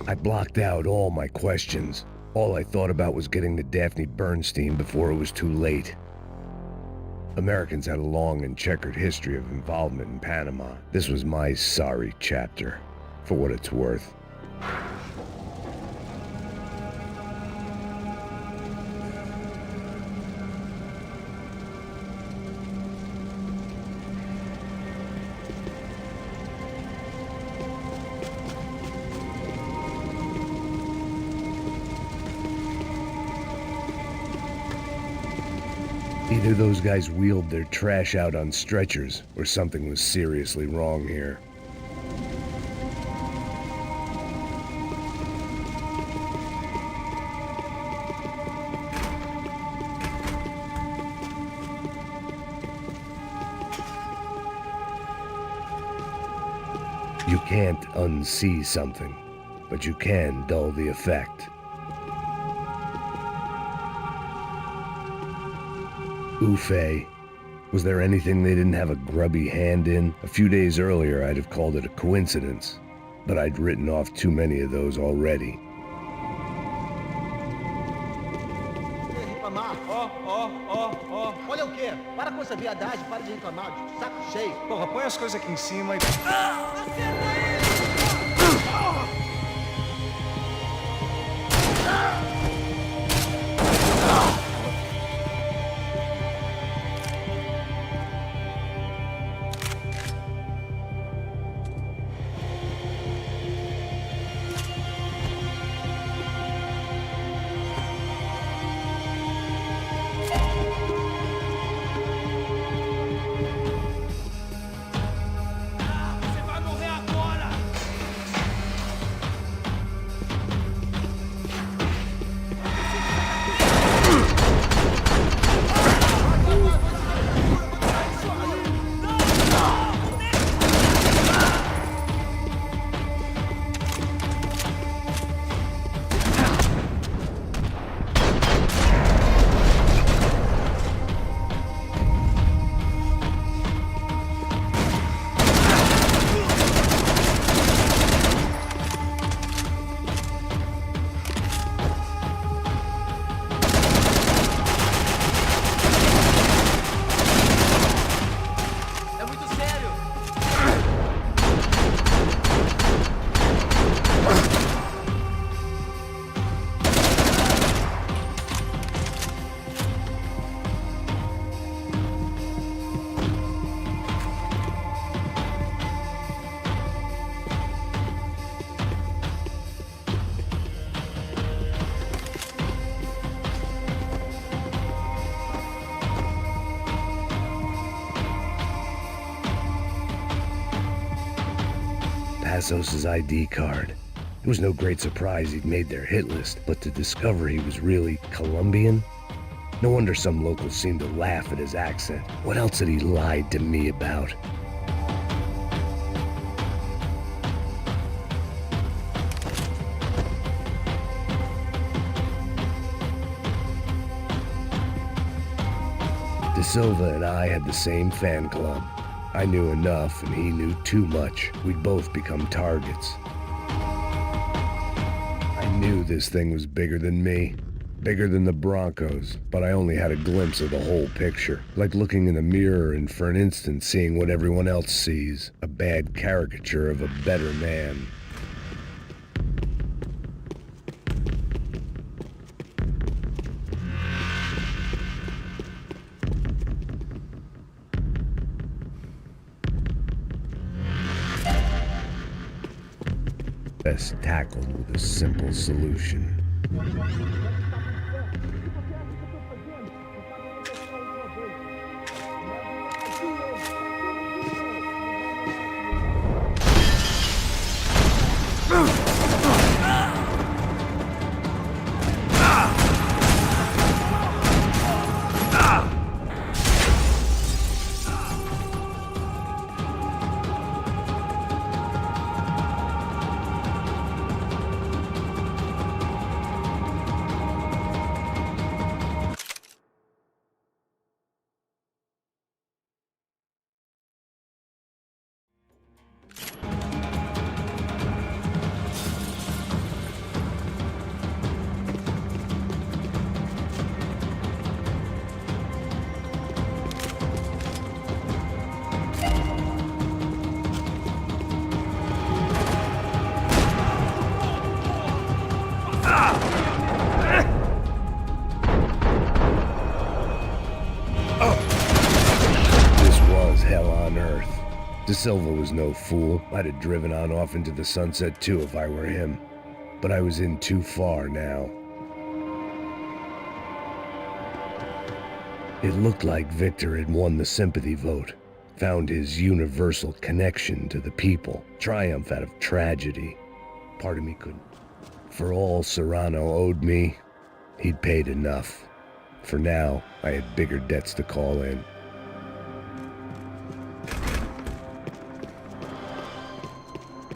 I blocked out all my questions. All I thought about was getting to Daphne Bernstein before it was too late. Americans had a long and checkered history of involvement in Panama. This was my sorry chapter, for what it's worth. Either those guys wheeled their trash out on stretchers, or something was seriously wrong here. You can't unsee something, but you can dull the effect. Ufe. Was there anything they didn't have a grubby hand in? A few days earlier, I'd have called it a coincidence, but I'd written off too many of those already. Reclamar. Ó. Olha o quê? Para com essa viadagem, para de reclamar, saco cheio. Porra, põe as coisas aqui em cima e... Você vai morrer agora! Passos' ID card. It was no great surprise he'd made their hit list, but to discover he was really Colombian? No wonder some locals seemed to laugh at his accent. What else had he lied to me about? De Silva and I had the same fan club. I knew enough and he knew too much. We'd both become targets. I knew this thing was bigger than me, bigger than the Broncos, but I only had a glimpse of the whole picture, like looking in a mirror and for an instant seeing what everyone else sees, a bad caricature of a better man. Best tackled with a simple solution. De Silva was no fool. I'd have driven on off into the sunset too if I were him. But I was in too far now. It looked like Victor had won the sympathy vote, found his universal connection to the people, triumph out of tragedy. Part of me couldn't. For all Serrano owed me, he'd paid enough. For now, I had bigger debts to call in.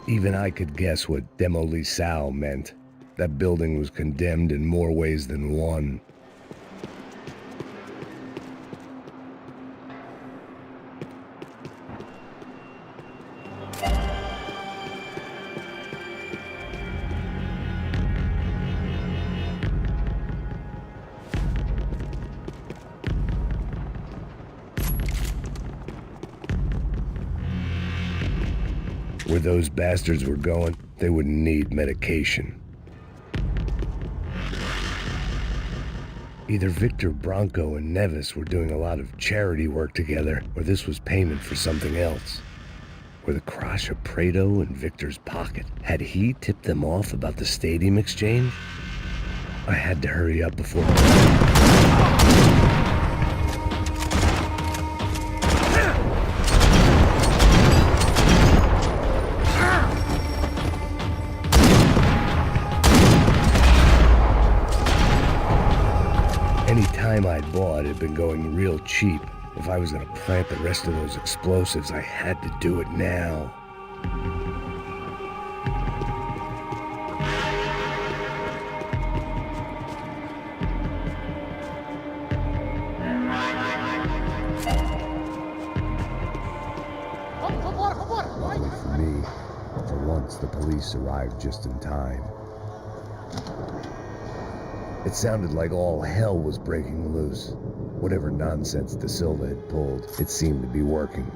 Even I could guess what Demolisal meant. That building was condemned in more ways than one. Where those bastards were going, they wouldn't need medication. Either Victor Bronco and Nevis were doing a lot of charity work together, or this was payment for something else. Were the Crash of Prado in Victor's pocket? Had he tipped them off about the stadium exchange? I had to hurry up before... Any time I'd bought had been going real cheap. If I was gonna plant the rest of those explosives, I had to do it now. Luckily for me, for once the police arrived just in time. It sounded like all hell was breaking loose. Whatever nonsense De Silva had pulled, it seemed to be working.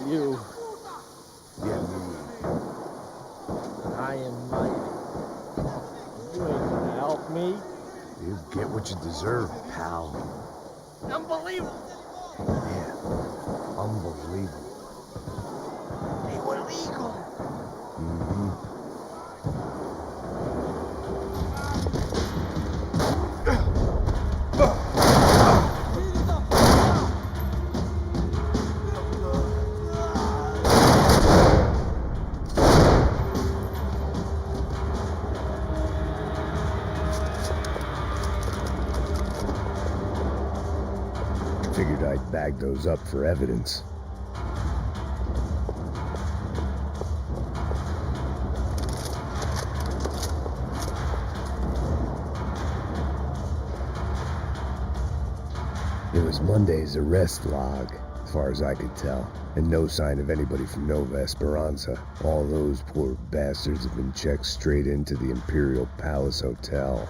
you. Yeah, me. I am mighty. You ain't gonna help me. You get what you deserve, pal. Unbelievable. Yeah, unbelievable. They were legal. Mm-hmm. Figured I'd bag those up for evidence. It was Monday's arrest log, as far as I could tell, and no sign of anybody from Nova Esperanza. All those poor bastards have been checked straight into the Imperial Palace Hotel.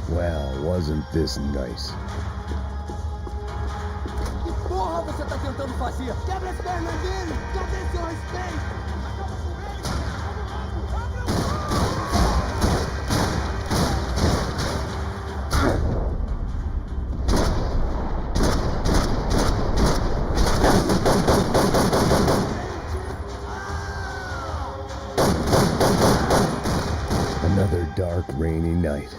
Well, wasn't this nice? Que porra você tá tentando fazer? Quebra as pernas dele! Cadê seu respeito? Another dark, rainy night.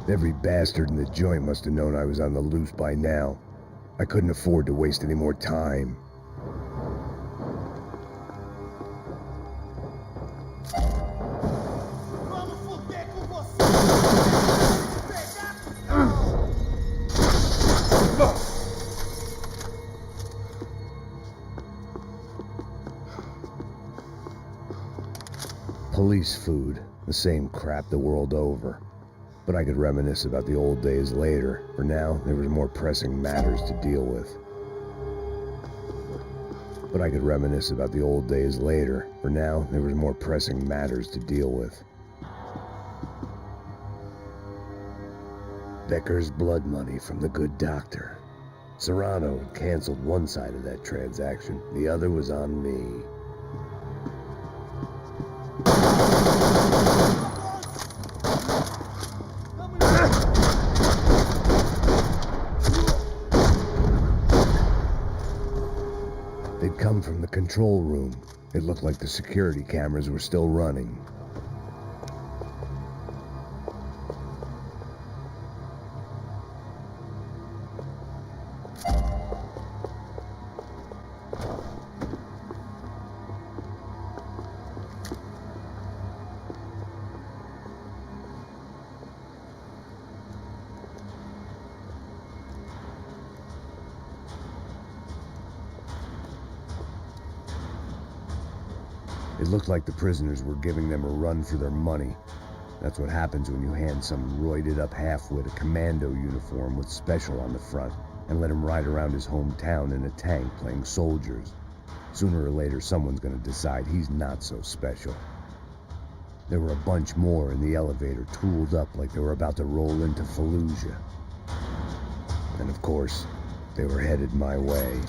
Every bastard in the joint must have known I was on the loose by now. I couldn't afford to waste any more time. Police food, the same crap the world over. But I could reminisce about the old days later. For now, there was more pressing matters to deal with. Becker's blood money from the good doctor. Serrano had canceled one side of that transaction. The other was on me. They'd come from the control room. It looked like the security cameras were still running. It looked like the prisoners were giving them a run for their money. That's what happens when you hand some roided-up halfwit a commando uniform with special on the front and let him ride around his hometown in a tank playing soldiers. Sooner or later, someone's gonna decide he's not so special. There were a bunch more in the elevator, tooled up like they were about to roll into Fallujah. And of course, they were headed my way.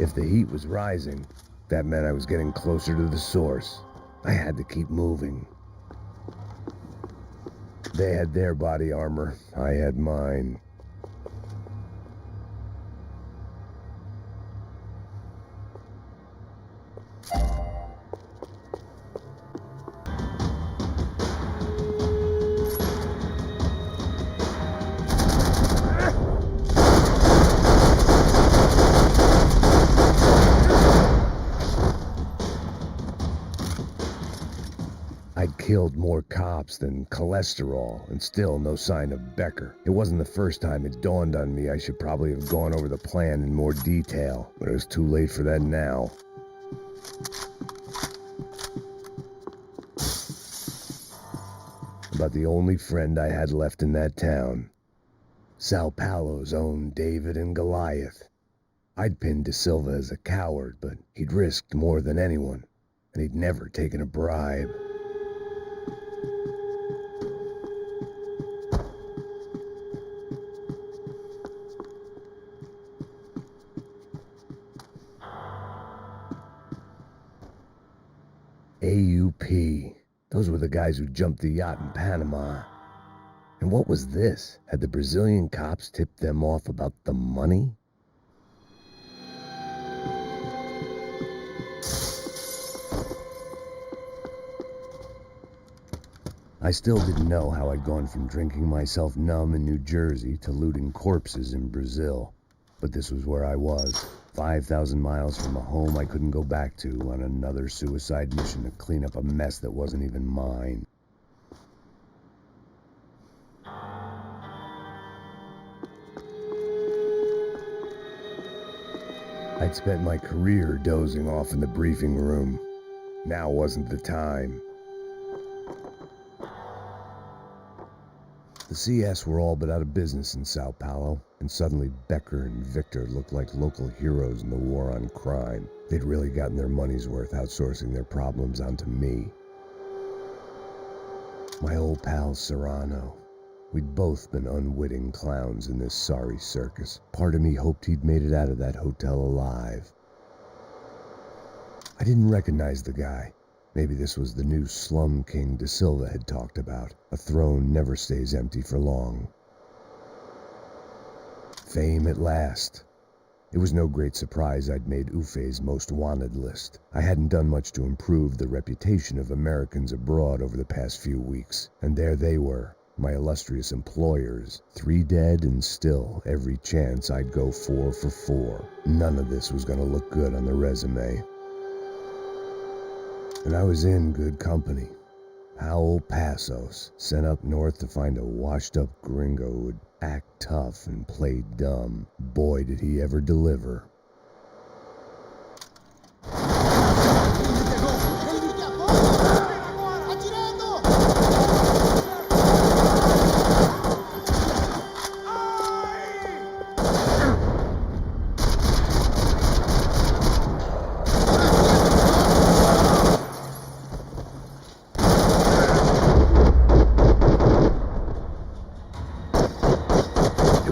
If the heat was rising, that meant I was getting closer to the source. I had to keep moving. They had their body armor, I had mine. I'd killed more cops than cholesterol, and still no sign of Becker. It wasn't the first time it dawned on me I should probably have gone over the plan in more detail, but it was too late for that now. About the only friend I had left in that town. Sao Paulo's own David and Goliath. I'd pinned De Silva as a coward, but he'd risked more than anyone, and he'd never taken a bribe. AUP. Those were the guys who jumped the yacht in Panama. And what was this? Had the Brazilian cops tipped them off about the money? I still didn't know how I'd gone from drinking myself numb in New Jersey to looting corpses in Brazil. But this was where I was, 5,000 miles from a home I couldn't go back to, on another suicide mission to clean up a mess that wasn't even mine. I'd spent my career dozing off in the briefing room. Now wasn't the time. The CS were all but out of business in Sao Paulo, and suddenly Becker and Victor looked like local heroes in the war on crime. They'd really gotten their money's worth outsourcing their problems onto me. My old pal Serrano. We'd both been unwitting clowns in this sorry circus. Part of me hoped he'd made it out of that hotel alive. I didn't recognize the guy. Maybe this was the new slum king De Silva had talked about. A throne never stays empty for long. Fame at last. It was no great surprise I'd made Ufe's most wanted list. I hadn't done much to improve the reputation of Americans abroad over the past few weeks, and there they were, my illustrious employers, 3 dead and still every chance I'd go 4 for 4. None of this was gonna look good on the resume. And I was in good company. Howell Passos, sent up north to find a washed-up gringo who'd act tough and play dumb. Boy, did he ever deliver.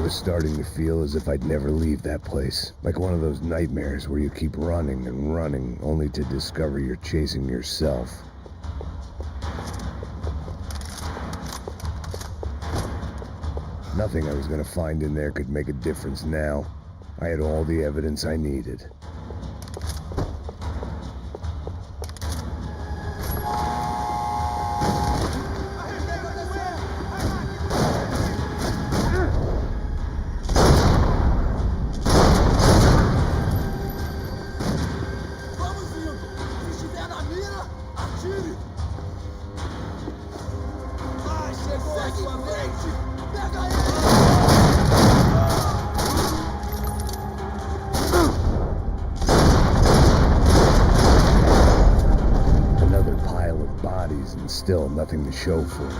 Starting to feel as if I'd never leave that place. Like one of those nightmares where you keep running and running, only to discover you're chasing yourself. Nothing I was gonna find in there could make a difference now. I had all the evidence I needed. And still nothing to show for it.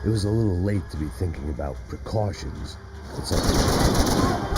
It was a little late to be thinking about precautions. It's like...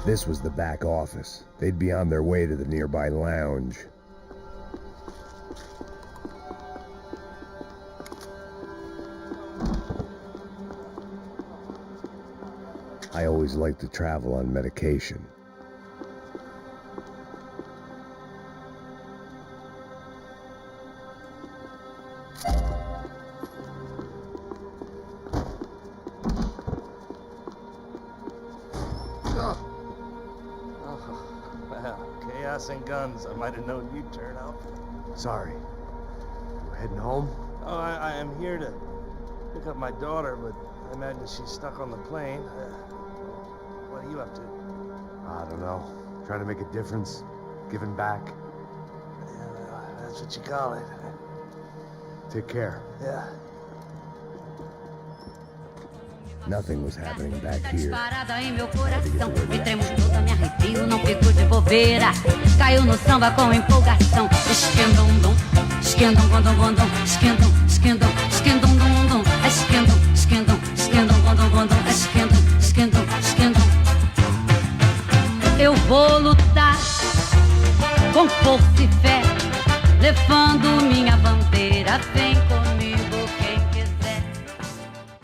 This was the back office. They'd be on their way to the nearby lounge. I always like to travel on medication. And guns. I might have known you'd turn up. Sorry. You heading home? Oh, I am here to pick up my daughter, but I imagine she's stuck on the plane. What are you up to? I don't know. Trying to make a difference. Giving back. Yeah, that's what you call it. Take care. Yeah. Nothing was happening back here. Meu coração, me tremo toda, me arrepio, não fico de bobeira. Caiu no samba com empolgação. Esquendum, esquendum, gondom, gondom, esquendum, esquendum, esquendum, dum, dum, esquendum, esquendum, esquendum, gondom, gondom, esquendum, esquendum, esquendum. Eu vou lutar com força e fé, levando minha bandeira, vem